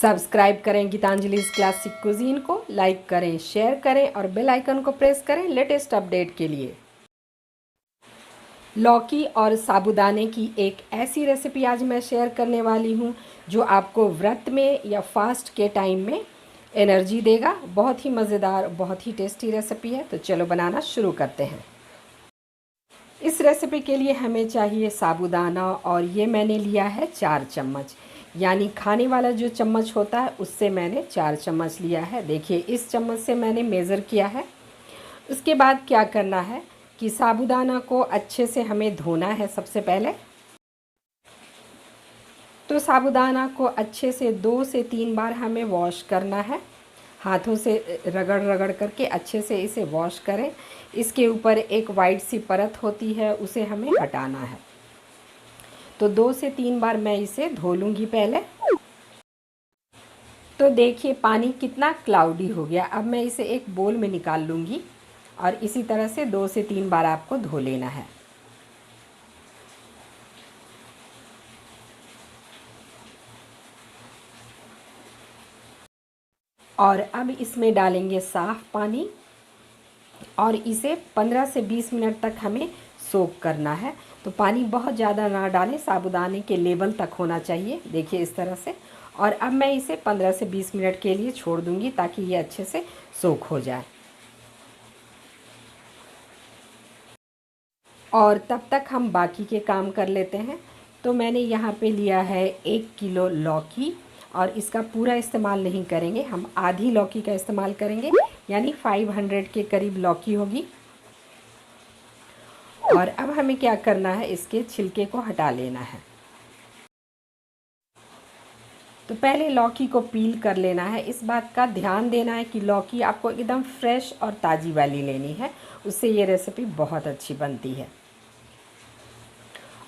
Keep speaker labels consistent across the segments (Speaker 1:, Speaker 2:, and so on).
Speaker 1: Subscribe करें Geetanjali classic cuisine को, like करें, शेयर करें और बेल आइकन को प्रेस करें लेटेस्ट अपडेट के लिए। लौकी और साबूदाने की एक ऐसी रेसिपी आज मैं शेयर करने वाली हूं जो आपको व्रत में या फास्ट के टाइम में एनर्जी देगा। बहुत ही मज़ेदार, बहुत ही टेस्टी रेसिपी है। तो चलो बनाना शुरू करते हैं। इस रेसिपी के लिए हमें चाहिए साबूदाना, और ये मैंने लिया है 4 चम्मच, यानी खाने वाला जो चम्मच होता है उससे मैंने 4 चम्मच लिया है। देखिए इस चम्मच से मैंने मेज़र किया है। उसके बाद क्या करना है कि साबूदाना को अच्छे से हमें धोना है। सबसे पहले तो साबूदाना को अच्छे से 2 से 3 बार हमें वॉश करना है। हाथों से रगड़ रगड़ करके अच्छे से इसे वॉश करें। इसके ऊपर एक वाइट सी परत होती है, उसे हमें हटाना है। तो 2 से 3 बार मैं इसे धो लूँगी पहले। तो देखिए पानी कितना क्लाउडी हो गया। अब मैं इसे एक बोल में निकाल लूँगी और इसी तरह से 2 से 3 बार आपको धो लेना है। और अब इसमें डालेंगे साफ़ पानी और इसे 15 से 20 मिनट तक हमें सोक करना है। तो पानी बहुत ज़्यादा ना डालें, साबूदाने के लेवल तक होना चाहिए। देखिए इस तरह से। और अब मैं इसे 15 से 20 मिनट के लिए छोड़ दूँगी ताकि ये अच्छे से सोक हो जाए। और तब तक हम बाकी के काम कर लेते हैं। तो मैंने यहाँ पे लिया है 1 किलो लौकी, और इसका पूरा इस्तेमाल नहीं करेंगे, हम आधी लौकी का इस्तेमाल करेंगे, यानी 500 के करीब लौकी होगी। और अब हमें क्या करना है, इसके छिलके को हटा लेना है। तो पहले लौकी को पील कर लेना है। इस बात का ध्यान देना है कि लौकी आपको एकदम फ्रेश और ताज़ी वाली लेनी है, उससे ये रेसिपी बहुत अच्छी बनती है।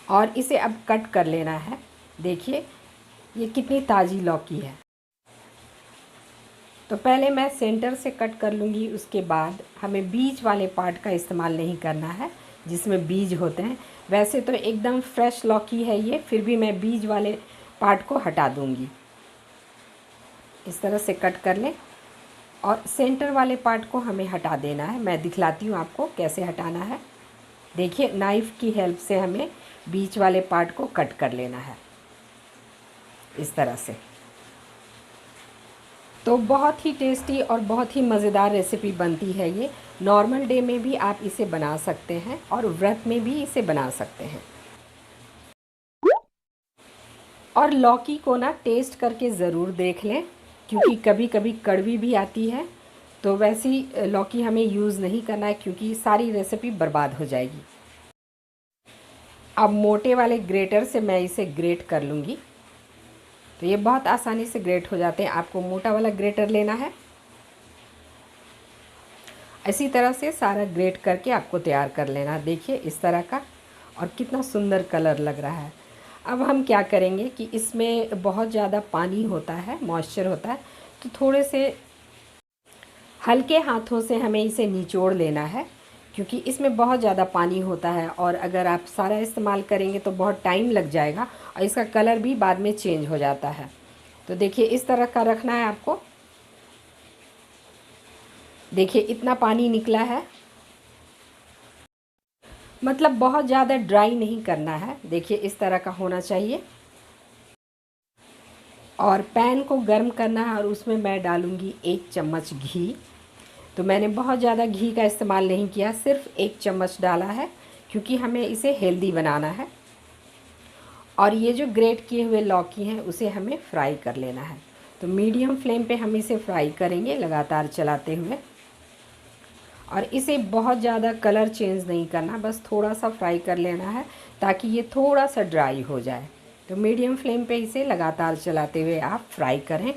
Speaker 1: और इसे अब कट कर लेना है। देखिए ये कितनी ताज़ी लौकी है। तो पहले मैं सेंटर से कट कर लूँगी। उसके बाद हमें बीज वाले पार्ट का इस्तेमाल नहीं करना है जिसमें बीज होते हैं। वैसे तो एकदम फ्रेश लौकी है ये, फिर भी मैं बीज वाले पार्ट को हटा दूँगी। इस तरह से कट कर लें और सेंटर वाले पार्ट को हमें हटा देना है। मैं दिखलाती हूँ आपको कैसे हटाना है। देखिए नाइफ़ की हेल्प से हमें बीच वाले पार्ट को कट कर लेना है इस तरह से। तो बहुत ही टेस्टी और बहुत ही मज़ेदार रेसिपी बनती है ये। नॉर्मल डे में भी आप इसे बना सकते हैं और व्रत में भी इसे बना सकते हैं। और लौकी को ना टेस्ट करके ज़रूर देख लें, क्योंकि कभी कभी कड़वी भी आती है। तो वैसी लौकी हमें यूज़ नहीं करना है, क्योंकि सारी रेसिपी बर्बाद हो जाएगी। अब मोटे वाले ग्रेटर से मैं इसे ग्रेट कर लूँगी। तो ये बहुत आसानी से ग्रेट हो जाते हैं। आपको मोटा वाला ग्रेटर लेना है। इसी तरह से सारा ग्रेट करके आपको तैयार कर लेना। देखिए इस तरह का, और कितना सुंदर कलर लग रहा है। अब हम क्या करेंगे कि इसमें बहुत ज़्यादा पानी होता है, मॉइस्चर होता है, तो थोड़े से हल्के हाथों से हमें इसे निचोड़ लेना है, क्योंकि इसमें बहुत ज़्यादा पानी होता है। और अगर आप सारा इस्तेमाल करेंगे तो बहुत टाइम लग जाएगा और इसका कलर भी बाद में चेंज हो जाता है। तो देखिए इस तरह का रखना है आपको। देखिए इतना पानी निकला है, मतलब बहुत ज़्यादा ड्राई नहीं करना है। देखिए इस तरह का होना चाहिए। और पैन को गर्म करना है और उसमें मैं डालूँगी 1 चम्मच घी। तो मैंने बहुत ज़्यादा घी का इस्तेमाल नहीं किया, सिर्फ 1 चम्मच डाला है, क्योंकि हमें इसे हेल्दी बनाना है। और ये जो ग्रेट किए हुए लौकी हैं उसे हमें फ्राई कर लेना है। तो मीडियम फ्लेम पे हम इसे फ्राई करेंगे लगातार चलाते हुए। और इसे बहुत ज़्यादा कलर चेंज नहीं करना, बस थोड़ा सा फ्राई कर लेना है ताकि ये थोड़ा सा ड्राई हो जाए। तो मीडियम फ्लेम पे इसे लगातार चलाते हुए आप फ्राई करें।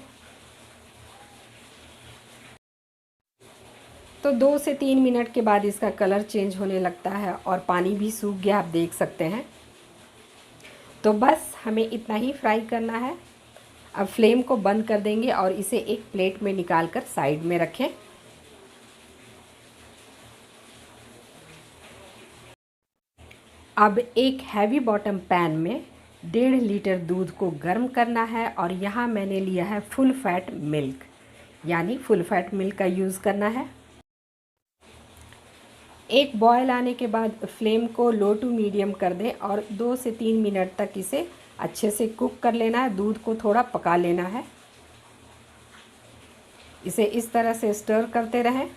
Speaker 1: तो 2 से 3 मिनट के बाद इसका कलर चेंज होने लगता है और पानी भी सूख गया, आप देख सकते हैं। तो बस हमें इतना ही फ्राई करना है। अब फ्लेम को बंद कर देंगे और इसे एक प्लेट में निकाल कर साइड में रखें। अब एक हैवी बॉटम पैन में 1.5 लीटर दूध को गर्म करना है और यहाँ मैंने लिया है फुल फैट मिल्क, यानी फुल फैट मिल्क का यूज़ करना है। एक बॉयल आने के बाद फ्लेम को लो टू मीडियम कर दें और 2 से 3 मिनट तक इसे अच्छे से कुक कर लेना है। दूध को थोड़ा पका लेना है। इसे इस तरह से स्टर करते रहें।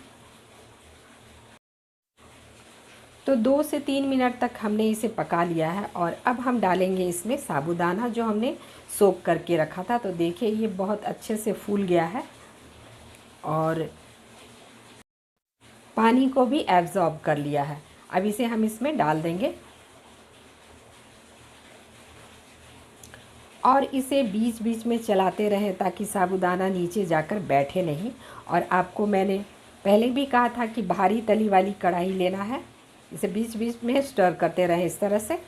Speaker 1: तो 2 से 3 मिनट तक हमने इसे पका लिया है और अब हम डालेंगे इसमें साबूदाना जो हमने सोक करके रखा था। तो देखिए ये बहुत अच्छे से फूल गया है और पानी को भी एब्जॉर्ब कर लिया है। अब इसे हम इसमें डाल देंगे और इसे बीच बीच में चलाते रहें ताकि साबूदाना नीचे जाकर बैठे नहीं। और आपको मैंने पहले भी कहा था कि भारी तली वाली कढ़ाई लेना है। इसे बीच बीच में स्टर करते रहें इस तरह से।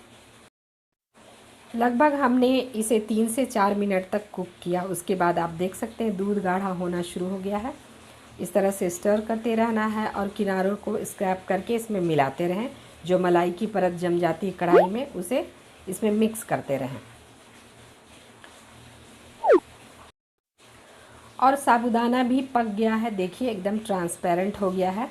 Speaker 1: लगभग हमने इसे 3 से 4 मिनट तक कुक किया। उसके बाद आप देख सकते हैं दूध गाढ़ा होना शुरू हो गया है। इस तरह से स्टर करते रहना है और किनारों को स्क्रैप करके इसमें मिलाते रहें। जो मलाई की परत जम जाती है कढ़ाई में उसे इसमें मिक्स करते रहें। और साबूदाना भी पक गया है, देखिए एकदम ट्रांसपेरेंट हो गया है।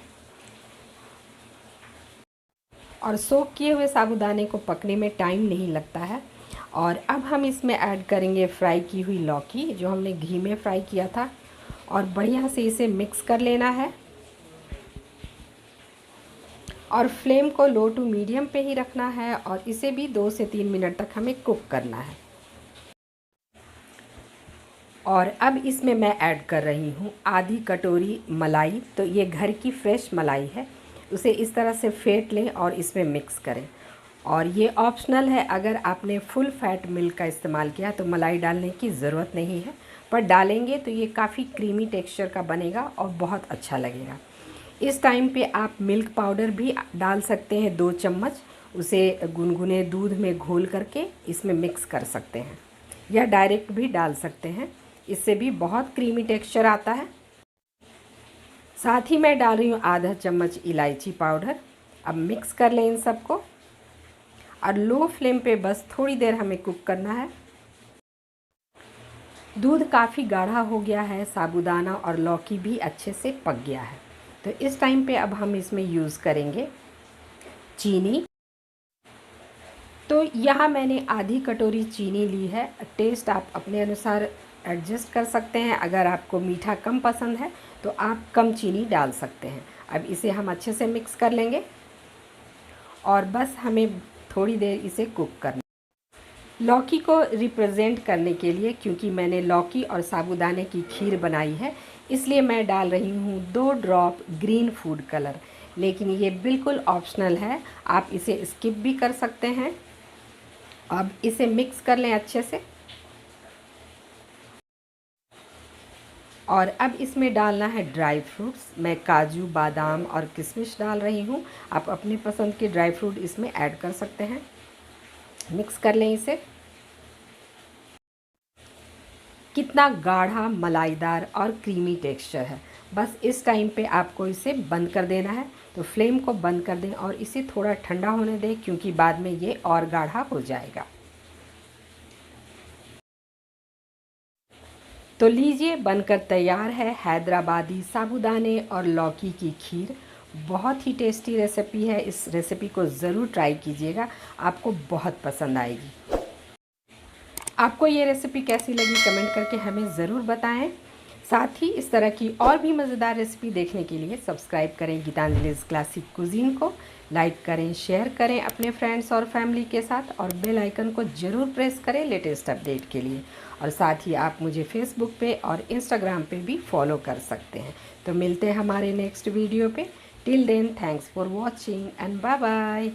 Speaker 1: और सोक किए हुए साबूदाने को पकने में टाइम नहीं लगता है। और अब हम इसमें ऐड करेंगे फ्राई की हुई लौकी जो हमने घी में फ्राई किया था और बढ़िया से इसे मिक्स कर लेना है। और फ्लेम को लो टू मीडियम पे ही रखना है और इसे भी 2 से 3 मिनट तक हमें कुक करना है। और अब इसमें मैं ऐड कर रही हूँ आधी कटोरी मलाई। तो ये घर की फ्रेश मलाई है, उसे इस तरह से फेंट लें और इसमें मिक्स करें। और ये ऑप्शनल है, अगर आपने फुल फैट मिल्क का इस्तेमाल किया तो मलाई डालने की ज़रूरत नहीं है, पर डालेंगे तो ये काफ़ी क्रीमी टेक्सचर का बनेगा और बहुत अच्छा लगेगा। इस टाइम पे आप मिल्क पाउडर भी डाल सकते हैं 2 चम्मच। उसे गुनगुने दूध में घोल करके इसमें मिक्स कर सकते हैं या डायरेक्ट भी डाल सकते हैं, इससे भी बहुत क्रीमी टेक्सचर आता है। साथ ही मैं डाल रही हूँ आधा चम्मच इलायची पाउडर। अब मिक्स कर लें इन सबको और लो फ्लेम पे बस थोड़ी देर हमें कुक करना है। दूध काफ़ी गाढ़ा हो गया है, साबूदाना और लौकी भी अच्छे से पक गया है। तो इस टाइम पे अब हम इसमें यूज़ करेंगे चीनी। तो यहाँ मैंने आधी कटोरी चीनी ली है। टेस्ट आप अपने अनुसार एडजस्ट कर सकते हैं। अगर आपको मीठा कम पसंद है तो आप कम चीनी डाल सकते हैं। अब इसे हम अच्छे से मिक्स कर लेंगे और बस हमें थोड़ी देर इसे कुक करना। लौकी को रिप्रेजेंट करने के लिए, क्योंकि मैंने लौकी और साबूदाने की खीर बनाई है, इसलिए मैं डाल रही हूँ 2 ड्रॉप ग्रीन फूड कलर, लेकिन ये बिल्कुल ऑप्शनल है, आप इसे स्किप भी कर सकते हैं। अब इसे मिक्स कर लें अच्छे से और अब इसमें डालना है ड्राई फ्रूट्स। मैं काजू, बादाम और किशमिश डाल रही हूँ। आप अपनी पसंद के ड्राई फ्रूट इसमें ऐड कर सकते हैं। मिक्स कर लें इसे। कितना गाढ़ा, मलाईदार और क्रीमी टेक्सचर है। बस इस टाइम पे आपको इसे बंद कर देना है। तो फ्लेम को बंद कर दें और इसे थोड़ा ठंडा होने दें, क्योंकि बाद में ये और गाढ़ा हो जाएगा। तो लीजिए, बनकर तैयार है हैदराबादी साबूदाने और लौकी की खीर। बहुत ही टेस्टी रेसिपी है। इस रेसिपी को ज़रूर ट्राई कीजिएगा, आपको बहुत पसंद आएगी। आपको ये रेसिपी कैसी लगी कमेंट करके हमें ज़रूर बताएं। साथ ही इस तरह की और भी मज़ेदार रेसिपी देखने के लिए सब्सक्राइब करें गीतांजलि's क्लासिक कुजीन को, लाइक करें, शेयर करें अपने फ्रेंड्स और फैमिली के साथ और बेल आइकन को ज़रूर प्रेस करें लेटेस्ट अपडेट के लिए। और साथ ही आप मुझे फेसबुक पे और इंस्टाग्राम पे भी फॉलो कर सकते हैं। तो मिलते हैं हमारे नेक्स्ट वीडियो पे। Till then, thanks for watching and bye bye.